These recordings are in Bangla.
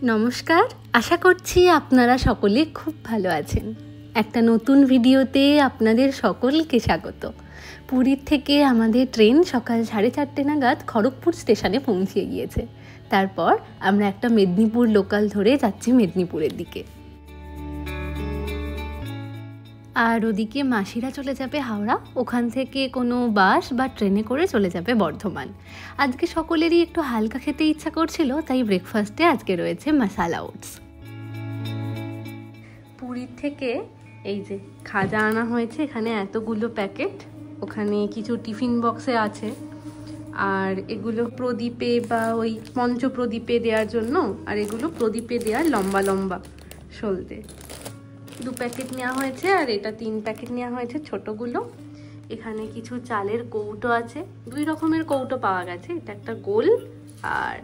নমস্কার, আশা করছি আপনারা সকলে খুব ভালো আছেন। একটা নতুন ভিডিওতে আপনাদের সকলকে স্বাগত। পুরীর থেকে আমাদের ট্রেন সকাল 4:30 নাগাদ খড়গপুর স্টেশনে পৌঁছে গিয়েছে। তারপর আমরা একটা মেদিনীপুর লোকাল ধরে যাচ্ছি মেদিনীপুরের দিকে। আর ওদিকে মাসিরা চলে যাবে হাওড়া, ওখান থেকে কোনো বাস বা ট্রেনে করে চলে যাবে বর্ধমান। আজকে সকলেরই একটু হালকা খেতে ইচ্ছা করছিল, তাই ব্রেকফাস্টে আজকে রয়েছে মাসালা ওটস। পুরীর থেকে এই যে খাজা আনা হয়েছে, এখানে এতগুলো প্যাকেট, ওখানে কিছু টিফিন বক্সে আছে। আর এগুলো প্রদীপে বা ওই পঞ্চপ্রদীপে দেওয়ার জন্য, আর এগুলো প্রদীপে দেওয়ার লম্বা লম্বা সলতে। 2 প্যাকেট নেওয়া হয়েছে, আর এটা 3 প্যাকেট নেওয়া হয়েছে ছোটগুলো। এখানে কিছু চালের কৌটো আছে, 2 রকমের কৌটো পাওয়া গেছে, এটা একটা গোল আর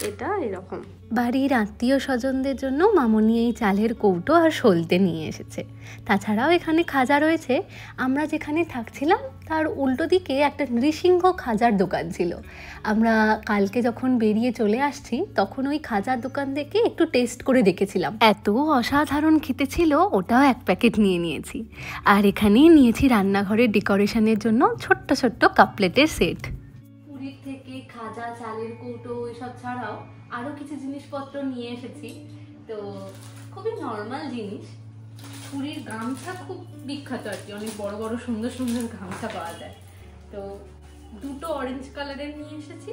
এটা এরকম। বাড়ির আত্মীয় স্বজনদের জন্য মামনি এই চালের কৌটো আর সলতে নিয়ে এসেছে। তাছাড়াও এখানে খাজা রয়েছে। আমরা যেখানে থাকছিলাম তার উল্টো দিকে একটা নৃসিংহ খাজার দোকান ছিল। আমরা কালকে যখন বেরিয়ে চলে আসছি তখন ওই খাজার দোকান থেকে একটু টেস্ট করে দেখেছিলাম, এত অসাধারণ খেতে ছিল, ওটাও 1 প্যাকেট নিয়ে নিয়েছি। আর এখানেই নিয়েছি রান্নাঘরের ডেকোরেশনের জন্য ছোট্ট ছোট্ট কাপপ্লেটের সেট। পুরীর থেকে খাজা, চালের কৌটো এসব ছাড়াও আরও কিছু জিনিসপত্র নিয়ে এসেছি। তো খুবই নর্মাল জিনিস। পুরীর গামছা খুব বিখ্যাত আর কি, অনেক বড় বড় সুন্দর সুন্দর গামছা পাওয়া যায়। তো 2টো অরেঞ্জ কালারের নিয়ে এসেছি,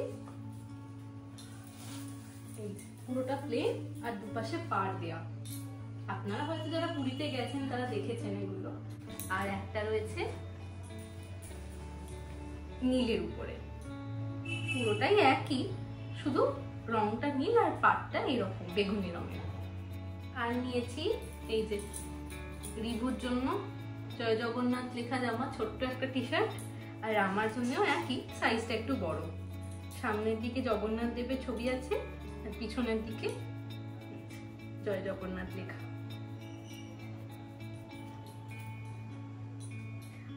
এই পুরোটা প্লেন আর দুপাশে পাড় দেওয়া। আপনারা হয়তো যারা পুরীতে গেছেন তারা দেখেছেন এগুলো। আর একটা রয়েছে নীলের উপরে, পুরোটাই একই, শুধু রংটা নীল আর পাটটা এরকম বেগুনি রঙের। আর নিয়েছি এই যে রিভুর জন্য জয় জগন্নাথ লেখা জামা, ছোট্ট একটা টি শার্ট। আর আমার জন্যও একই, সাইজটা একটু বড়। সামনের দিকে জগন্নাথ দেবের ছবি আছে, আর পিছনের দিকে জয় জগন্নাথ লেখা।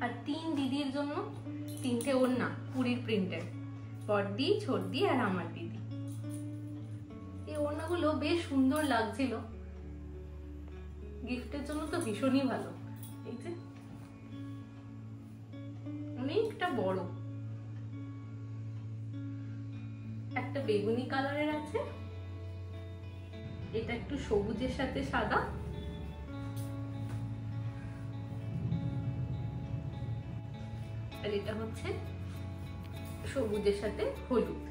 আর 3 দিদির জন্য 3টে ওড়না পুরীর প্রিন্টের, বড়দি, ছোটদি আর আমার দিদি। এই ওড়নাগুলো বেশ সুন্দর লাগছিল, গিফটের জন্য তো ভীষণই ভালো। এই যে অনেকটা বড়, একটা বেগুনি কালারের আছে, এটা একটু সবুজের সাথে সাদা, আর এটা হচ্ছে সবুজের সাথে হলুদ।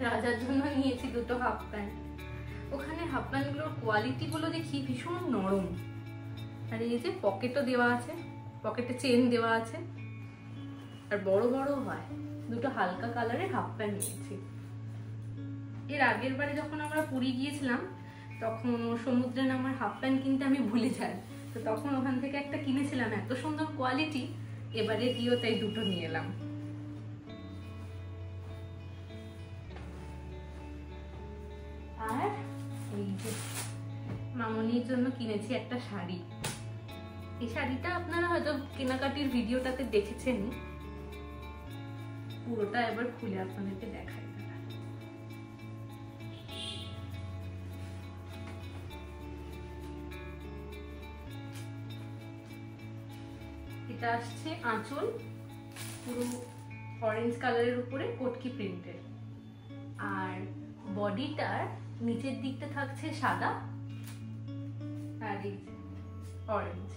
রাজার জন্য নিয়েছি 2টো হাফ প্যান্ট। ওখানে হাফ প্যান্টগুলোর কোয়ালিটি গুলো দেখি ভীষণ নরম। আর এই যে পকেটও দেওয়া আছে, পকেটে চেন দেওয়া আছে, আর বড় বড় হয়। 2টো হালকা কালারের হাফ প্যান্ট নিয়েছি। এর আগের বারে যখন আমরা পুরী গিয়েছিলাম তখন সমুদ্রে নামার হাফ প্যান্ট কিনতে আমি ভুলে যাই, তো তখন ওখান থেকে একটা কিনেছিলাম, এত সুন্দর কোয়ালিটি। এবারে গিয়েও তাই 2টো নিয়ে এলাম। আর এই যে মামনির জন্য কিনেছি একটা শাড়ি। এই শাড়িটা আপনারা হয়তো কেনাকাটির ভিডিওটাতে দেখেছেন, পুরোটা এবার খুলে আপনাদেরকে দেখাই। এটা আসছে আঁচল, পুরো অরেঞ্জ কালারের উপরে কটকি প্রিন্টের, আর বডিটার নিচের দিকটা থাকছে সাদা আর এই অরেঞ্জ।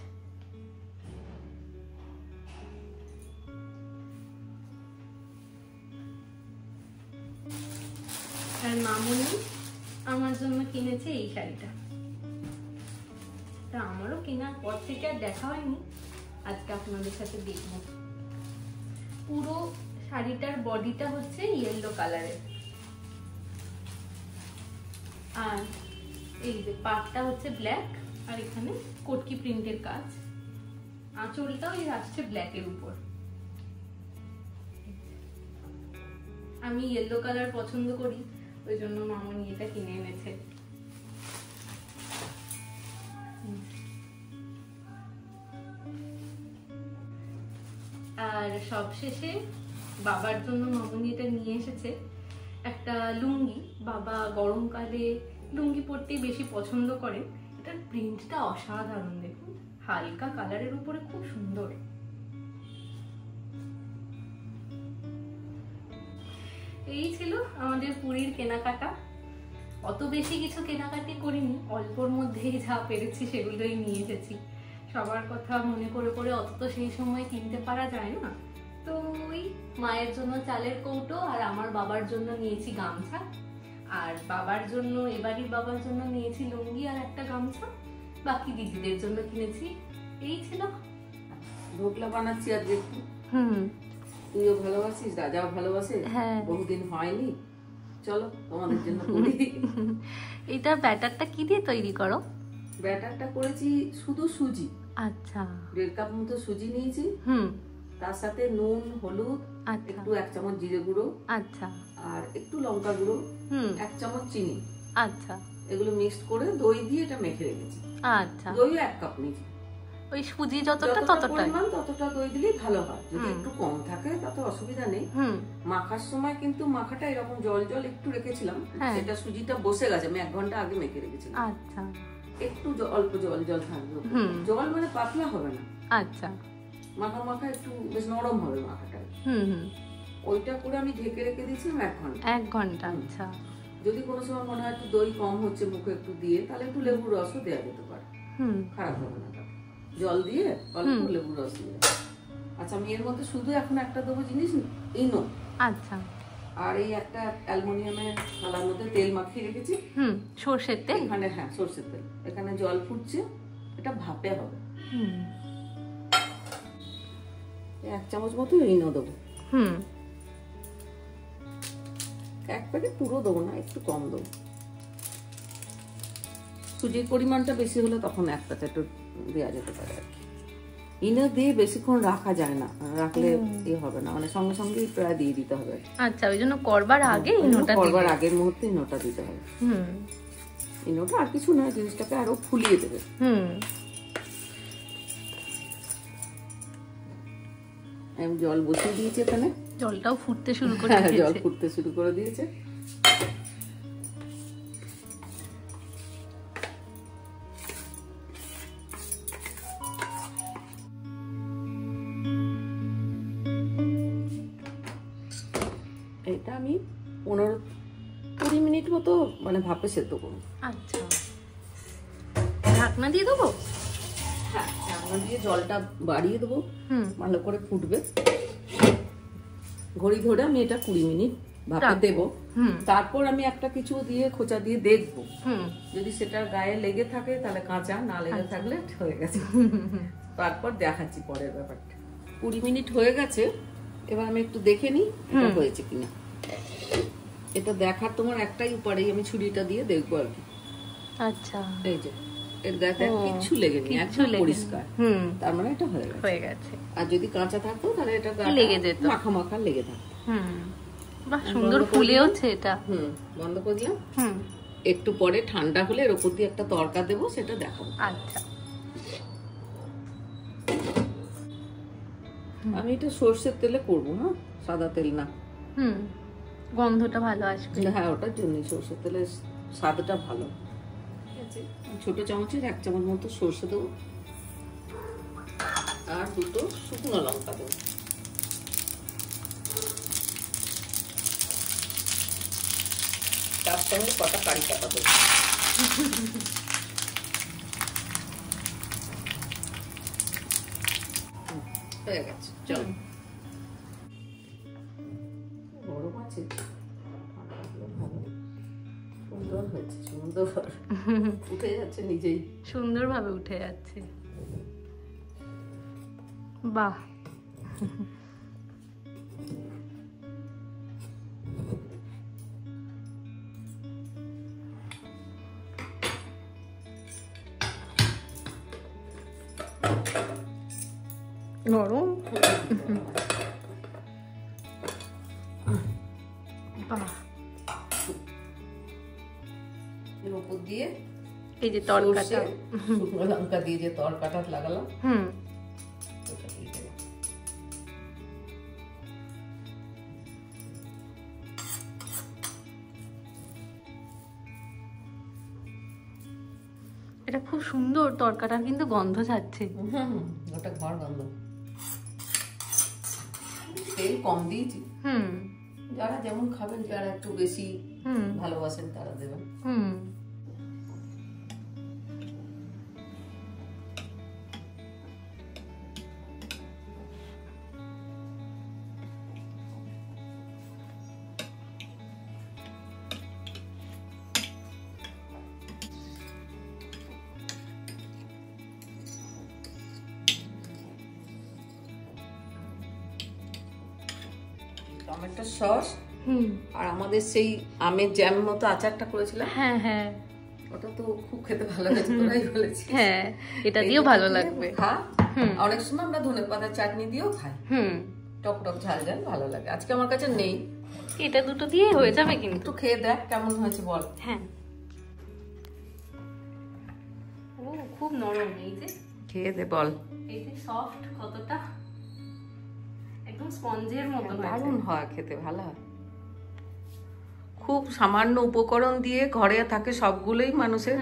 আর মামনি আমার জন্য কিনেছে এই শাড়িটা। তা আমারও কেনার পর থেকে আর দেখা হয়নি, আজকে আপনাদের সাথে দেখবো। পুরো শাড়িটার বডিটা হচ্ছে ইয়েলো কালারের, আর এই যে পাটটা হচ্ছে ব্ল্যাক, আর এখানে কটকি প্রিন্টের কাজ। আঁচলটাও এই আসছে ব্ল্যাকের উপর। আমি ইয়েলো কালার পছন্দ করি, ওই জন্য মামনি এটা কিনে এনেছে। আর সবশেষে বাবার জন্য মামনি এটা নিয়ে এসেছে একটা লুঙ্গি। বাবা গরমকালে লুঙ্গি পরতেই বেশি পছন্দ করে। এটার প্রিন্টটা অসাধারণ, দেখুন হালকা কালারের উপরে খুব সুন্দর। এই ছিল আমাদের পুরীর কেনাকাটা। অত বেশি কিছু কেনাকাটি করিনি, অল্পর মধ্যেই যা পেরেছি সেগুলোই নিয়ে এসেছি। সবার কথা মনে করে করে অত তো সেই সময় কিনতে পারা যায় না। তো ওই মায়ের জন্য চালের কৌটো, আর আমার বাবার জন্য নিয়েছি গামছা, আর বাবার জন্য এবারই বাবার জন্য নিয়েছি লুঙ্গি আর একটা গামছা। বাকি দিদিদের জন্য কিনেছি। এই ছিল। ঢোকলা বানাচ্ছি আজকে। তুইও ভালোবাসিস, রাজাও ভালোবাসে। হ্যাঁ, বহুদিন হয়নি, চলো তোমাদের জন্য করি। এটা ব্যাটারটা কি দিয়ে তৈরি করো? ব্যাটারটা করেছি শুধু সুজি। আচ্ছা, 1.5 কাপ মতো সুজি নিয়েছি। তার সাথে নুন, হলুদ, একটু 1 চামচ জিরে গুঁড়ো, আচ্ছা, আর একটু লঙ্কা গুঁড়ো, 1 চামচ চিনি, আচ্ছা, এগুলো মিক্সড করে দই দিয়ে এটা মেখে রেখেছি। আচ্ছা, দইও 1 কাপ নিয়েছি। ওই সুজি যতটা ততটা দই দিলেই ভালো হয়। যদি একটু কম থাকে তাতে অসুবিধা নেই। মাখার সময় কিন্তু মাখাটা এরকম জল জল একটু রেখেছিলাম, সেটা সুজিটা বসে গেছে। আমি 1 ঘন্টা আগে মেখে রেখেছিলাম। আচ্ছা, একটু অল্প জল জল থাকবে, জল মানে পাতলা হবে না। আচ্ছা, মাখা মাখা একটু বেশ নরম হবে মাখাটা। ওইটা করে আমি ঢেকে রেখে দিয়েছিলাম 1 ঘন্টা। 1 ঘন্টা, আচ্ছা। যদি কোনো সময় মনে হয় একটু দই কম হচ্ছে, মুখে একটু দিয়ে, তাহলে একটু লেবুর রসও দেওয়া যেতে পারে, খারাপ হবে না। জল দিয়ে অল্প লেবুর রস দিয়ে। আচ্ছা, আমি এর মধ্যে শুধু এখন একটা দেবো জিনিস, ইনো। আচ্ছা। আর এই একটা অ্যালুমিনিয়ামের থালার মধ্যে তেল মাখিয়ে রেখেছি। সরষের তেল এখানে, হ্যাঁ সরষের তেল। এখানে জল ফুটছে, এটা ভাপে হবে। 1 চামচ মতো ইনো দেবো। 1 প্যাকেট পুরো দেবো না, একটু কম দেবো। সুজির পরিমাণটা বেশি হলে তখন 1 প্যাকেট দেওয়া যেতে পারে আর কি। ইনো দিয়ে বেশিক্ষণ রাখা যায় না, রাখলে হবে না, মানে সঙ্গে সঙ্গেই প্রায় দিয়ে দিতে হবে। আচ্ছা, ওই জন্য করবার আগে করবার আগের মুহূর্তে ইনোটা দিতে হবে। ইনোটা আর কিছু নয়, জিনিসটাকে আরো ফুলিয়ে দেবে। আমি জল বসিয়ে দিয়েছি এখানে। জলটাও ফুটতে শুরু করে দিয়েছে। জল ফুটতে শুরু করে দিয়েছে। এটা আমি 15-20 মিনিট মতো মানে ভাপে সেদ্ধ করব। আচ্ছা, ঢাকনা দিয়ে দেবো? হ্যাঁ, ঢাকনা দিয়ে জলটা বাড়িয়ে দেবো, ভালো করে ফুটবে। ঘড়ি ধরে আমি এটা 20 মিনিট ভাপে দেবো। তারপর আমি একটা কিছু দিয়ে খোঁচা দিয়ে দেখবো, যদি সেটার গায়ে লেগে থাকে তাহলে কাঁচা, না লেগে থাকলে হয়ে গেছে। তারপর দেখাচ্ছি পরের ব্যাপারটা। 20 মিনিট হয়ে গেছে, এবার আমি একটু দেখে নিই এটা হয়েছে কিনা। এটা দেখার তোমার একটাই উপায়, আমি ছুরিটা দিয়ে দেখবো আর কি। আচ্ছা, এই যে এর গায়ে কিছু লেগেনি, একদম পরিষ্কার, তার মানে এটা হয়ে গেছে। আর যদি কাঁচা থাকতো তাহলে এটা লেগে যেত, মাখা মাখা লেগে থাকতো। বাহ, সুন্দর ফুলেওছে এটা। বন্ধ করে দিলাম। একটু পরে ঠান্ডা হলে এর উপর দিয়ে একটা তড়কা দেবো, সেটা দেখাবো। আচ্ছা, আমি এটা সরষের তেলে করবো, হ্যাঁ, সাদা তেল না। গন্ধটা ভালো আসবে। হ্যাঁ, ওটার জন্যই সরষের তেলের স্বাদটা ভালো। ছোট চামচের 1 চামচ মতো সরষে দেবো, আর 2টো শুকনো লঙ্কা দেবো। তার সঙ্গে কটা কারি পাতা দেবো। হয়ে গেছে, চল। গরম আছে, সুন্দর হয়েছে, সুন্দর উঠে যাচ্ছে নিজেই, সুন্দরভাবে উঠে যাচ্ছে। বাহ, গরম। বাহ, এর উপর দিয়ে এই যে তরকাটা, শুকনো লঙ্কা দিয়ে যে তরকাটা লাগালাম, সুন্দর তরকাটার কিন্তু গন্ধ ছাড়ছে। ওটা ঘর গন্ধ। তেল কম দিয়েছি। যারা যেমন খাবেন, যারা একটু বেশি ভালোবাসেন তারা দেবেন। টমেটো সস আর আমাদের সেই আমের জ্যাম মতো আচারটা করেছিলাম। হ্যাঁ হ্যাঁ, ওটা তো খুব খেতে ভালো লাগছে, তোরাই বলেছিস। হ্যাঁ, এটা দিয়েও ভালো লাগবে। অনেক সময় আমরা ধনেপাতার চাটনি দিয়েও খাই, টক টক ঝাল ঝাল ভালো লাগে। আজকে আমার কাছে নেই, এটা দুটো দিয়ে হয়ে যাবে। কিন্তু একটু খেয়ে দেখ কেমন হয়েছে বল। হ্যাঁ, ও খুব নরম। এই যে খেয়ে দে বল। এই যে সফট, কতটা একদম স্পঞ্জের মতো। দারুণ হয় খেতে, ভালো হয়। খুব সামান্য উপকরণ দিয়ে ঘরে থাকে সবগুলোই মানুষের।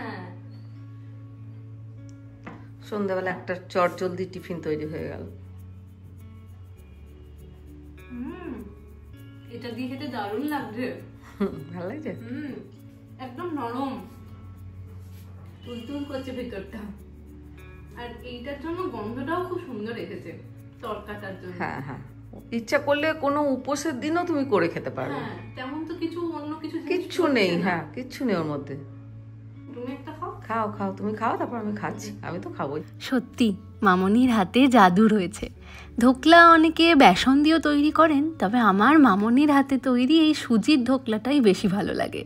সন্ধ্যাবেলা একটা চটজলদি টিফিন তৈরি হয়ে গেল। এটা দিয়ে খেতে দারুণ লাগছে। ভালো লাগছে, একদম নরম, তুলতুল করছে ভেতরটা। আর এইটার জন্য গন্ধটাও খুব সুন্দর এসেছে তরকাটার জন্য। হ্যাঁ হ্যাঁ, ইচ্ছা করলে কোনো উপোসের দিনও তুমি করে খেতে পারবে। হ্যাঁ, তেমন তো কিছু অন্য কিছু কিচ্ছু নেই। হ্যাঁ, কিচ্ছু নেই ওর মধ্যে। তুমি একটা খাও। খাও খাও, তুমি খাও, তারপর আমি খাচ্ছি। আমি তো খাবোই। সত্যি মামনির হাতে জাদু রয়েছে। ধোকলা অনেকে বেসন দিয়েও তৈরি করেন, তবে আমার মামনির হাতে তৈরি এই সুজির ধোকলাটাই বেশি ভালো লাগে।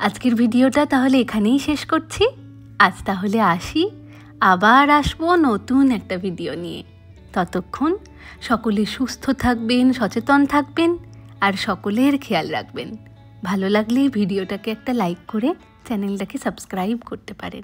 আজকের ভিডিওটা তাহলে এখানেই শেষ করছি। আজ তাহলে আসি, আবার আসবো নতুন একটা ভিডিও নিয়ে। ততক্ষণ সকলে সুস্থ থাকবেন, সচেতন থাকবেন আর সকলের খেয়াল রাখবেন। ভালো লাগলে ভিডিওটাকে একটা লাইক করে চ্যানেলটাকে সাবস্ক্রাইব করতে পারেন।